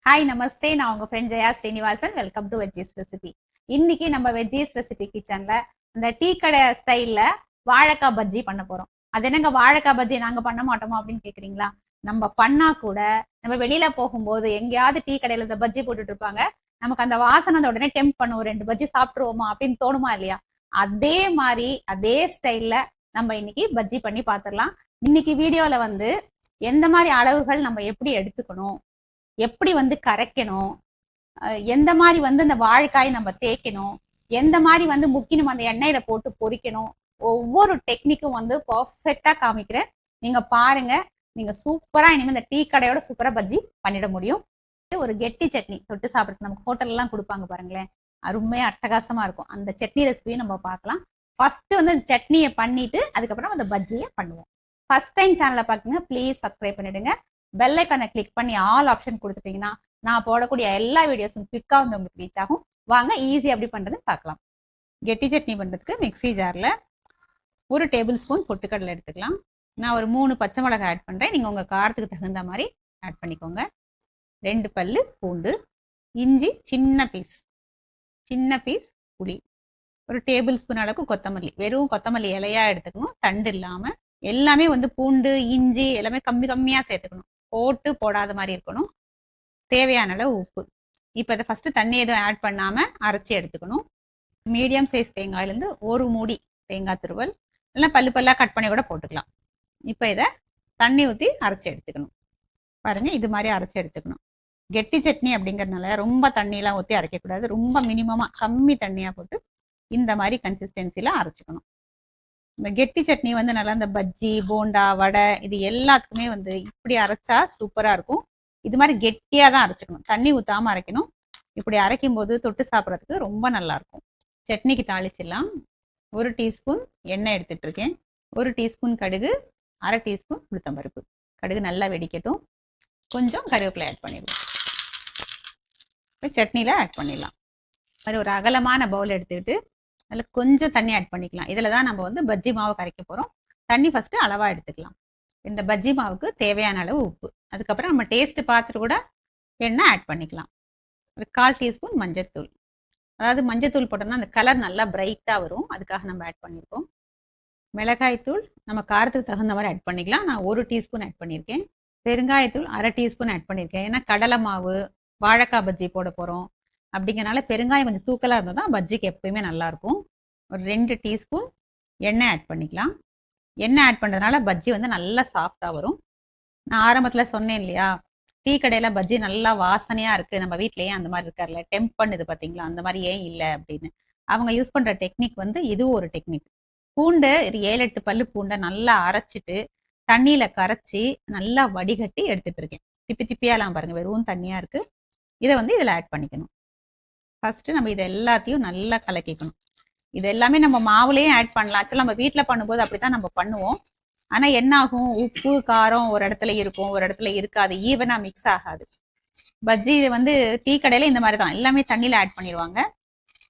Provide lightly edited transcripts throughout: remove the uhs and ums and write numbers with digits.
Hi நமஸ்தே, நான் உங்க friend Jaya Srinivasan. Welcome to veggies recipe. இன்னைக்கு நம்ம வெஜ்ஜீஸ் ரெசிபி கிச்சன்ல இந்த டீ கடை ஸ்டைல்ல வாழைக்காய் பஜ்ஜி பண்ண போறோம். அது என்னங்க வாழைக்காய் பஜ்ஜி நாங்க பண்ண மாட்டோமா அப்படின்னு கேக்குறீங்களா? நம்ம பண்ணா கூட நம்ம வெளியில போகும்போது எங்கேயாவது டீ கடையில இந்த பஜ்ஜி போட்டுட்டு இருப்பாங்க. நமக்கு அந்த வாசனை உடனே டெம்ப் பண்ணும், 2 பஜ்ஜி சாப்பிட்டுருவோமா அப்படின்னு தோணுமா இல்லையா? அதே மாதிரி அதே ஸ்டைல்ல நம்ம இன்னைக்கு பஜ்ஜி பண்ணி பாத்துடலாம். இன்னைக்கு வீடியோல வந்து எந்த மாதிரி அளவுகள் நம்ம எப்படி எடுத்துக்கணும், எப்படி வந்து கரைக்கணும், எந்த மாதிரி வந்து இந்த வாழைக்காய் நம்ம தேய்க்கணும், எந்த மாதிரி வந்து முக்கியம் அந்த எண்ணெயில போட்டு பொரிக்கணும், ஒவ்வொரு டெக்னிக்கும் வந்து பர்ஃபெக்டா காமிக்கிறேன். நீங்க பாருங்க. நீங்க சூப்பரா இனிமே இந்த டீ கடையோட சூப்பரா பஜ்ஜி பண்ணிட முடியும். ஒரு கெட்டி சட்னி தொட்டு சாப்பிடுறது நமக்கு ஹோட்டல்ல எல்லாம் கொடுப்பாங்க பாருங்களேன், அருமையா அட்டகாசமா இருக்கும். அந்த சட்னி ரெசிபியும் நம்ம பார்க்கலாம். ஃபர்ஸ்ட் வந்து சட்னியை பண்ணிட்டு அதுக்கப்புறம் அந்த பஜ்ஜியை பண்ணுவோம். ஃபர்ஸ்ட் டைம் சேனலை பாத்தீங்கன்னா ப்ளீஸ் சப்ஸ்கிரைப் பண்ணிடுங்க. பெல் ஐக்கானை கிளிக் பண்ணி ஆல் ஆப்ஷன் கொடுத்துட்டீங்கன்னா நான் போடக்கூடிய எல்லா வீடியோஸும் குவிக்கா வந்து உங்களுக்கு ரீச் ஆகும். வாங்க ஈஸி எப்படி பண்றதுன்னு பார்க்கலாம். கெட்டி சட்னி பண்றதுக்கு மிக்ஸி ஜார்ல 1 டேபிள் ஸ்பூன் பொட்டுக்கடலை எடுத்துக்கலாம். நான் ஒரு 3 பச்சை மிளகாய் ஆட் பண்றேன். நீங்க உங்க காரத்துக்கு தகுந்த மாதிரி ஆட் பண்ணிக்கோங்க. 2 பல்லு பூண்டு, இஞ்சி சின்ன பீஸ் புளி, ஒரு டேபிள் ஸ்பூன் அளவுக்கு கொத்தமல்லி, வெறும் கொத்தமல்லி இலையா எடுத்துக்கணும், தண்டு இல்லாம. எல்லாமே வந்து பூண்டு இஞ்சி எல்லாமே கம்மியா சேர்த்துக்கணும், போட்டு போடாத மாதிரி இருக்கணும். தேவையான அளவு உப்பு. இப்போ இதை ஃபர்ஸ்ட் தண்ணி எதுவும் ஆட் பண்ணாம அரைச்சி எடுத்துக்கணும். மீடியம் சைஸ் தேங்காயிலேருந்து 1 மூடி தேங்காய் துருவல், இல்லைன்னா பல்லா கட் பண்ணி கூட போட்டுக்கலாம். இப்போ இதை தண்ணி ஊற்றி அரைச்சி எடுத்துக்கணும். பாருங்க, இது மாதிரி அரைச்சி எடுத்துக்கணும். கெட்டி சட்னி அப்படிங்கிறதுனால ரொம்ப தண்ணியெலாம் ஊற்றி அரைக்கக்கூடாது. ரொம்ப மினிமமாக கம்மி தண்ணியாக போட்டு இந்த மாதிரி கன்சிஸ்டன்சியில் அரைச்சிக்கணும். இந்த கெட்டி சட்னி வந்து நல்லா இந்த பஜ்ஜி, போண்டா, வடை இது எல்லாத்துக்குமே வந்து இப்படி அரைச்சா சூப்பராக இருக்கும். இது மாதிரி கெட்டியாக தான் அரைச்சிக்கணும், தண்ணி ஊற்றாமல் அரைக்கணும். இப்படி அரைக்கும் போது தொட்டு சாப்பிட்றதுக்கு ரொம்ப நல்லா இருக்கும். சட்னிக்கு தாளிச்சிடலாம். 1 டீஸ்பூன் எண்ணெய் எடுத்துட்டு இருக்கேன். 1 டீஸ்பூன் கடுகு, 1/2 டீஸ்பூன் உளுத்தம்பருப்பு. கடுகு நல்லா வெடிக்கட்டும். கொஞ்சம் கருவேப்பிலை ஆட் பண்ணிடுவோம். இப்போ சட்னியில் ஆட் பண்ணிடலாம். அது ஒரு அகலமான பவுல் எடுத்துக்கிட்டு அதில் கொஞ்சம் தண்ணி ஆட் பண்ணிக்கலாம். இதில் தான் நம்ம வந்து பஜ்ஜி மாவு கரைக்க போகிறோம். தண்ணி ஃபஸ்ட்டு அளவாக எடுத்துக்கலாம். இந்த பஜ்ஜி மாவுக்கு தேவையான அளவு உப்பு, அதுக்கப்புறம் நம்ம டேஸ்ட்டு பார்த்துட்டு கூட எண்ணெய் ஆட் பண்ணிக்கலாம். ஒரு 1/4 டீஸ்பூன் மஞ்சத்தூள். அதாவது மஞ்சத்தூள் போட்டோம்னா அந்த கலர் நல்லா பிரைட்டாக வரும், அதுக்காக நம்ம ஆட் பண்ணியிருக்கோம். மிளகாய்த்தூள் நம்ம காரத்துக்கு தகுந்த மாதிரி ஆட் பண்ணிக்கலாம். நான் 1 டீஸ்பூன் ஆட் பண்ணியிருக்கேன். பெருங்காயத்தூள் 1/2 டீஸ்பூன் ஆட் பண்ணியிருக்கேன். ஏன்னா கடலை மாவு வாழைக்காய் பஜ்ஜி போட போகிறோம் அப்படிங்கிறனால பெருங்காயம் கொஞ்சம் தூக்கலாக இருந்தால் தான் பஜ்ஜிக்கு எப்பயுமே நல்லாயிருக்கும். ஒரு 2 டீஸ்பூன் எண்ணெய் ஆட் பண்ணிக்கலாம். எண்ணெய் ஆட் பண்ணுறதுனால பஜ்ஜி வந்து நல்லா சாஃப்டாக வரும். நான் ஆரம்பத்தில் சொன்னேன் இல்லையா, டீ கடையில் பஜ்ஜி நல்லா வாசனையாக இருக்குது, நம்ம வீட்டிலேயே அந்த மாதிரி இருக்கார்ல, டெம்ப் பண்ணுது பார்த்தீங்களா, அந்த மாதிரி ஏன் இல்லை அப்படின்னு. அவங்க யூஸ் பண்ணுற டெக்னிக் வந்து இதுவும் ஒரு டெக்னிக். பூண்டு 7-8 பல்லு பூண்டை நல்லா அரைச்சிட்டு தண்ணியில் கரைச்சி நல்லா வடிகட்டி எடுத்துகிட்டு இருக்கேன். திப்பியாலாம் பாருங்கள், வெறும் தண்ணியாக இருக்குது. இதை வந்து இதில் ஆட் பண்ணிக்கணும். ஃபஸ்ட்டு நம்ம இதை எல்லாத்தையும் நல்லா கலக்கிக்கணும். இது எல்லாமே நம்ம மாவுலேயும் ஆட் பண்ணலாம். ஆக்சுவலாக நம்ம வீட்டில் பண்ணும்போது அப்படி தான் நம்ம பண்ணுவோம். ஆனால் என்ன ஆகும், உப்பு காரம் ஒரு இடத்துல இருக்கும், ஒரு இடத்துல இருக்காது, ஈவனாக மிக்ஸ் ஆகாது. பஜ்ஜி வந்து டீ கடையில் இந்த மாதிரி தான் எல்லாமே தண்ணியில் ஆட் பண்ணிடுவாங்க.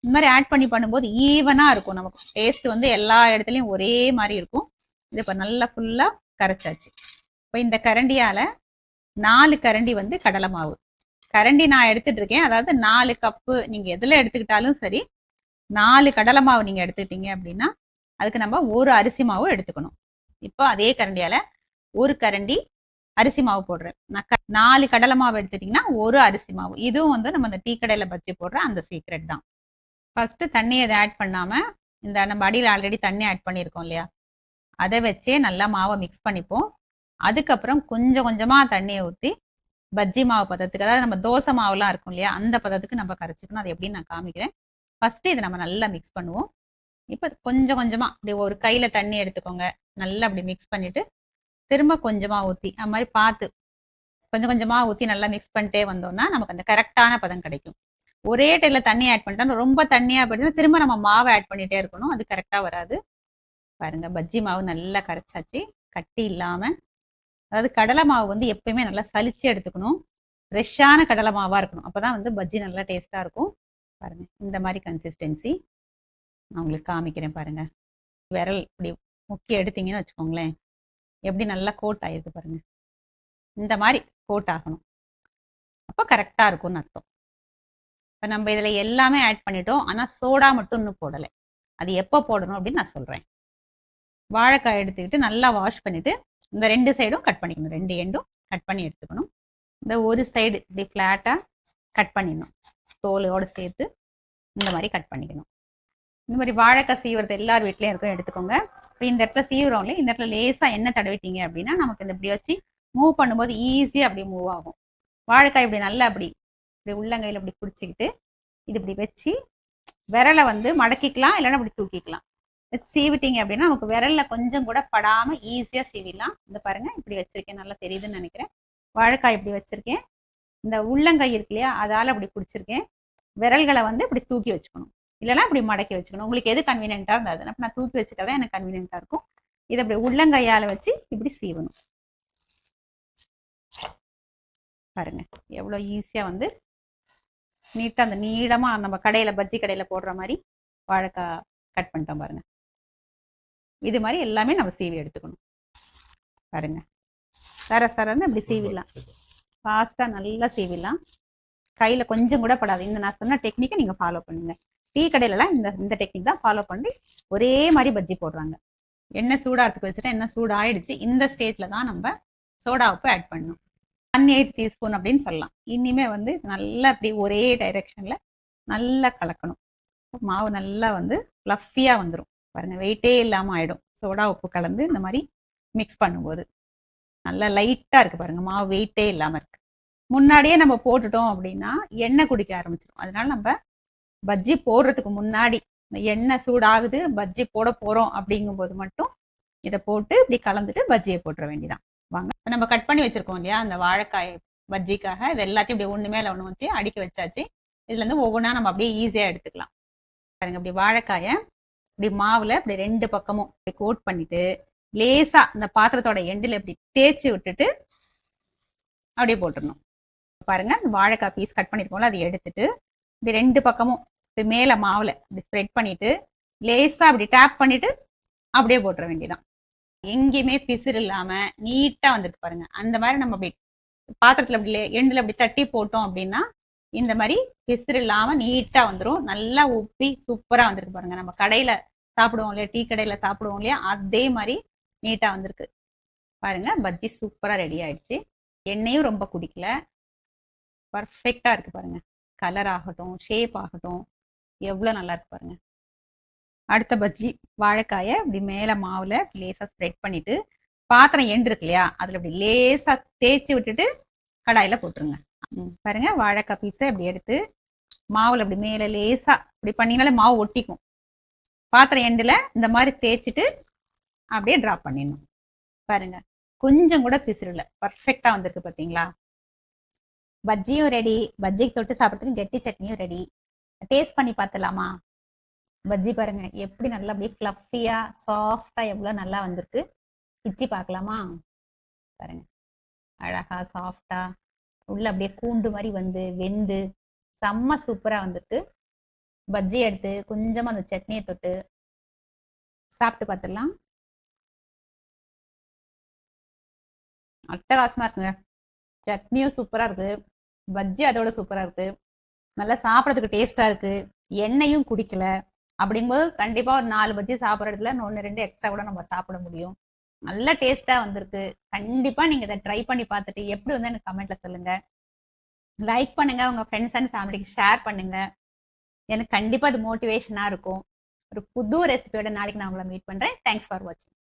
இந்த மாதிரி ஆட் பண்ணி பண்ணும்போது ஈவனாக இருக்கும், நமக்கு டேஸ்ட் வந்து எல்லா இடத்துலையும் ஒரே மாதிரி இருக்கும். இது இப்போ நல்லா ஃபுல்லாக கரைச்சாச்சு. இப்போ இந்த கரண்டியால் 4 கரண்டி வந்து கடலை மாவு, கரண்டி நான் எடுத்துட்டு இருக்கேன், அதாவது 4 கப்பு நீங்கள் எதில் எடுத்துக்கிட்டாலும் சரி, 4 கடலை மாவு நீங்கள் எடுத்துக்கிட்டீங்க அப்படின்னா அதுக்கு நம்ம 1 அரிசி மாவு எடுத்துக்கணும். இப்போ அதே கரண்டியால் 1 கரண்டி அரிசி மாவு போடுறேன். நான் 4 கடலை மாவு எடுத்துட்டிங்கன்னா 1 அரிசி மாவு. இதுவும் வந்து நம்ம இந்த டீ கடையில் பஜ்ஜி போடுற அந்த சீக்ரெட் தான். ஃபஸ்ட்டு தண்ணியை அதை ஆட் பண்ணாமல் இந்த நம்ம அடியில் ஆல்ரெடி தண்ணி ஆட் பண்ணியிருக்கோம் இல்லையா, அதை வச்சே நல்லா மாவை மிக்ஸ் பண்ணிப்போம். அதுக்கப்புறம் கொஞ்சம் கொஞ்சமாக தண்ணியை ஊற்றி பஜ்ஜி மாவு பதத்துக்கு, அதாவது நம்ம தோசை மாவுலாம் இருக்கும் இல்லையா, அந்த பதத்துக்கு நம்ம கரைச்சிக்கணும். அது எப்படின்னு நான் காமிக்கிறேன். ஃபஸ்ட்டு இதை நம்ம நல்லா மிக்ஸ் பண்ணுவோம். இப்போ கொஞ்சம் கொஞ்சமாக இப்படி ஒரு கையில் தண்ணி எடுத்துக்கோங்க, நல்லா அப்படி மிக்ஸ் பண்ணிவிட்டு திரும்ப கொஞ்சமாக ஊற்றி அது மாதிரி பார்த்து கொஞ்சம் கொஞ்சமாக ஊற்றி நல்லா மிக்ஸ் பண்ணிட்டே வந்தோம்னா நமக்கு அந்த கரெக்டான பதம் கிடைக்கும். ஒரே டைமில் தண்ணி ஆட் பண்ணிட்டா ரொம்ப தண்ணியாக போயிடுச்சுன்னா திரும்ப நம்ம மாவை ஆட் பண்ணிகிட்டே இருக்கணும், அது கரெக்டாக வராது. பாருங்கள், பஜ்ஜி மாவு நல்லா கரைச்சாச்சு, கட்டி இல்லாமல். அதாவது கடலை மாவு வந்து எப்பயுமே நல்லா சலிச்சு எடுத்துக்கணும், ஃப்ரெஷ்ஷான கடலை மாவாக இருக்கணும், அப்போ தான் வந்து பஜ்ஜி நல்லா டேஸ்ட்டாக இருக்கும். பாருங்கள், இந்த மாதிரி கன்சிஸ்டன்சி நான் உங்களுக்கு காமிக்கிறேன். பாருங்கள், விரல் இப்படி முக்கி எடுத்தீங்கன்னு வச்சுக்கோங்களேன், எப்படி நல்லா கோட் ஆகிருக்கு பாருங்கள். இந்த மாதிரி கோட் ஆகணும். அப்போ கரெக்டாக இருக்கும்னு அர்த்தம். இப்போ நம்ம இதில் எல்லாமே ஆட் பண்ணிட்டோம். ஆனால் சோடா மட்டும் இன்னும் போடலை. அது எப்போ போடணும் அப்படின்னு நான் சொல்கிறேன். வாழைக்காய் எடுத்துக்கிட்டு நல்லா வாஷ் பண்ணிவிட்டு இந்த 2 சைடும் கட் பண்ணிக்கணும். 2 எண்டும் கட் பண்ணி எடுத்துக்கணும். இந்த ஒரு சைடு இப்படி ஃப்ளாட்டாக கட் பண்ணிடணும். தோலோடு சேர்த்து இந்த மாதிரி கட் பண்ணிக்கணும். இந்த மாதிரி வாழைக்காய் சீவுறது எல்லார் வீட்லேயும் இருக்கும், எடுத்துக்கோங்க. இப்போ இந்த இடத்துல சீவுறோம்ல, இந்த இடத்துல லேசாக எண்ணெய் தடவிட்டீங்க அப்படின்னா நமக்கு இந்த இப்படி வச்சு மூவ் பண்ணும்போது ஈஸியாக அப்படி மூவ் ஆகும். வாழைக்காய் இப்படி நல்லா இப்படி உள்ளங்கையில் இப்படி பிடிச்சிக்கிட்டு இது இப்படி வச்சு விரலை வந்து மடக்கிக்கலாம், இல்லைன்னா இப்படி தூக்கிக்கலாம். சீவிட்டீங்க அப்படின்னா நமக்கு விரல்ல கொஞ்சம் கூட படாமல் ஈஸியாக சீவிடலாம். இந்த பாருங்க இப்படி வச்சிருக்கேன், நல்லா தெரியுதுன்னு நினைக்கிறேன். வாழைக்காய் இப்படி வச்சிருக்கேன், இந்த உள்ளங்கை இருக்கு இல்லையா, அதால் அப்படி பிடிச்சிருக்கேன். விரல்களை வந்து இப்படி தூக்கி வச்சுக்கணும், இல்லைன்னா இப்படி மடக்கி வச்சுக்கணும். உங்களுக்கு எது கன்வீனியன்ட்டாக இருந்தது, நான் தூக்கி வச்சுக்கிறதா எனக்கு கன்வீனியன்ட்டாக இருக்கும். இதை அப்படி உள்ளங்கையால் வச்சு இப்படி சீவணும். பாருங்க எவ்வளோ ஈஸியாக வந்து நீட்டாக அந்த நீளமாக நம்ம கடையில் பஜ்ஜி கடையில் போடுற மாதிரி வாழைக்காய் கட் பண்ணிட்டோம் பாருங்க. இது மாதிரி எல்லாமே நம்ம சீவி எடுத்துக்கணும். பாருங்க சரன்னு இப்படி சீவிடலாம், ஃபாஸ்ட்டாக நல்லா சீவிடலாம். கையில் கொஞ்சம் கூட படாது. இந்த நான் சொன்ன டெக்னிக்கை நீங்கள் ஃபாலோ பண்ணுங்க. டீ கடையிலலாம் இந்த டெக்னிக் தான் ஃபாலோ பண்ணி ஒரே மாதிரி பஜ்ஜி போடுறாங்க. எண்ணெய் சூடாகிறதுக்கு வச்சுட்டா எண்ணெய் சூடாயிடுச்சு. இந்த ஸ்டேஜில் தான் நம்ம சோடா உப்பு ஆட் பண்ணணும். 1/8 டீஸ்பூன் அப்படின்னு சொல்லலாம். இனிமே வந்து நல்லா இப்படி ஒரே டைரெக்ஷனில் நல்லா கலக்கணும். மாவு நல்லா வந்து ஃப்ளஃபியாக வந்துடும். பாருங்கள் வெயிட்டே இல்லாமல் ஆகிடும். சோடா உப்பு கலந்து இந்த மாதிரி மிக்ஸ் பண்ணும்போது நல்லா லைட்டாக இருக்குது பாருங்கள், மாவு வெயிட்டே இல்லாமல் இருக்குது. முன்னாடியே நம்ம போட்டுட்டோம் அப்படின்னா எண்ணெய் குடிக்க ஆரம்பிச்சிடும். அதனால நம்ம பஜ்ஜி போடுறதுக்கு முன்னாடி எண்ணெய் சூடாகுது, பஜ்ஜி போட போகிறோம் அப்படிங்கும்போது மட்டும் இதை போட்டு இப்படி கலந்துட்டு பஜ்ஜியை போட்டுற வேண்டியதான். வாங்க, இப்போ நம்ம கட் பண்ணி வச்சுருக்கோம் இல்லையா அந்த வாழைக்காய் பஜ்ஜிக்காக, இது எல்லாத்தையும் இப்படி ஒன்று மேலே ஒன்று வச்சு அடுக்கி வச்சாச்சு. இதுலேருந்து ஒவ்வொன்றா நம்ம அப்படியே ஈஸியாக எடுத்துக்கலாம். பாருங்க இப்படி வாழைக்காயை இப்படி மாவில் இப்படி 2 பக்கமும் இப்படி கோட் பண்ணிட்டு லேசாக இந்த பாத்திரத்தோட எண்டில் இப்படி தேய்ச்சி விட்டுட்டு அப்படியே போட்டுடணும். பாருங்க இந்த வாழைக்காய் பீஸ் கட் பண்ணியிருக்கோம்ல, அதை எடுத்துட்டு இப்படி 2 பக்கமும் இப்படி மேலே மாவில் இப்படி ஸ்ப்ரெட் பண்ணிட்டு லேசாக அப்படி டேப் பண்ணிட்டு அப்படியே போட்டுற வேண்டியதான். எங்கேயுமே பிசுறு இல்லாமல் நீட்டாக வந்துருக்கு பாருங்க. அந்த மாதிரி நம்ம அப்படி பாத்திரத்தில் அப்படி எண்டில் அப்படி தட்டி போட்டோம் அப்படின்னா இந்த மாதிரி பிசுறு இல்லாமல் நீட்டாக வந்துடும். நல்லா உப்பி சூப்பராக வந்திருக்கு பாருங்க. நம்ம கடையில் சாப்பிடுவோம் இல்லையா, டீ கடையில் சாப்பிடுவோம் இல்லையா, அதே மாதிரி நீட்டாக வந்திருக்கு பாருங்க. பஜ்ஜி சூப்பராக ரெடி ஆயிடுச்சு. எண்ணெயும் ரொம்ப குடிக்கல, பர்ஃபெக்டாக இருக்குது பாருங்க. கலர் ஆகட்டும், ஷேப் ஆகட்டும், எவ்வளோ நல்லா இருக்கு பாருங்க. அடுத்த பஜ்ஜி வாழைக்காயை இப்படி மேலே மாவில் லேசாக ஸ்ப்ரெட் பண்ணிட்டு பாத்திரம் எண்டு இருக்கு இல்லையா, அதில் இப்படி லேசாக தேய்ச்சி விட்டுட்டு கடாயில் போட்டுருங்க. பாருங்க வாழைக்காய் பீஸை இப்படி எடுத்து மாவில் அப்படி மேலே லேசாக இப்படி பண்ணிங்கனாலே மாவு ஒட்டிக்கும். பாத்திரம் எண்டில் இந்த மாதிரி தேய்ச்சிட்டு அப்படியே ட்ராப் பண்ணிடணும். பாருங்க கொஞ்சம் கூட பிசுறல, பர்ஃபெக்டாக வந்திருக்கு பார்த்தீங்களா. பஜ்ஜியும் ரெடி, பஜ்ஜிக்கு தொட்டு சாப்பிட்றதுக்கு கெட்டி சட்னியும் ரெடி. டேஸ்ட் பண்ணி பார்த்துலாமா? பஜ்ஜி பாருங்க எப்படி நல்லா அப்படியே ஃப்ளஃபியாக சாஃப்டாக எவ்வளோ நல்லா வந்திருக்கு. பிச்சு பார்க்கலாமா? பாருங்க அழகா சாஃப்டா உள்ள அப்படியே கூண்டு மாதிரி வந்து வெந்து செம்ம சூப்பராக வந்திருக்கு. பஜ்ஜி எடுத்து கொஞ்சமாக அந்த சட்னியை தொட்டு சாப்பிட்டு பார்த்துடலாம். அட்டகாசமாக இருக்குங்க. சட்னியும் சூப்பராக இருக்குது, பஜ்ஜி அதோட சூப்பராக இருக்குது, நல்லா சாப்பிட்றதுக்கு டேஸ்ட்டாக இருக்குது, எண்ணெயும் குடிக்கல. அப்படிங்கும்போது கண்டிப்பாக ஒரு 4 பஜ்ஜி சாப்பிட்ற இடத்துல 1-2 எக்ஸ்ட்ரா கூட நம்ம சாப்பிட முடியும். நல்ல டேஸ்ட்டாக வந்திருக்கு. கண்டிப்பாக நீங்கள் இதை ட்ரை பண்ணி பார்த்துட்டு எப்படி வந்து எனக்கு கமெண்ட்டில் சொல்லுங்கள். லைக் பண்ணுங்கள், உங்கள் ஃப்ரெண்ட்ஸ் அண்ட் ஃபேமிலிக்கு ஷேர் பண்ணுங்கள். எனக்கு கண்டிப்பாக அது மோட்டிவேஷனாக இருக்கும். ஒரு புது ரெசிபியோட நாளைக்கு நான் உங்களை மீட் பண்ணுறேன். தேங்க்ஸ் ஃபார் வாட்சிங்.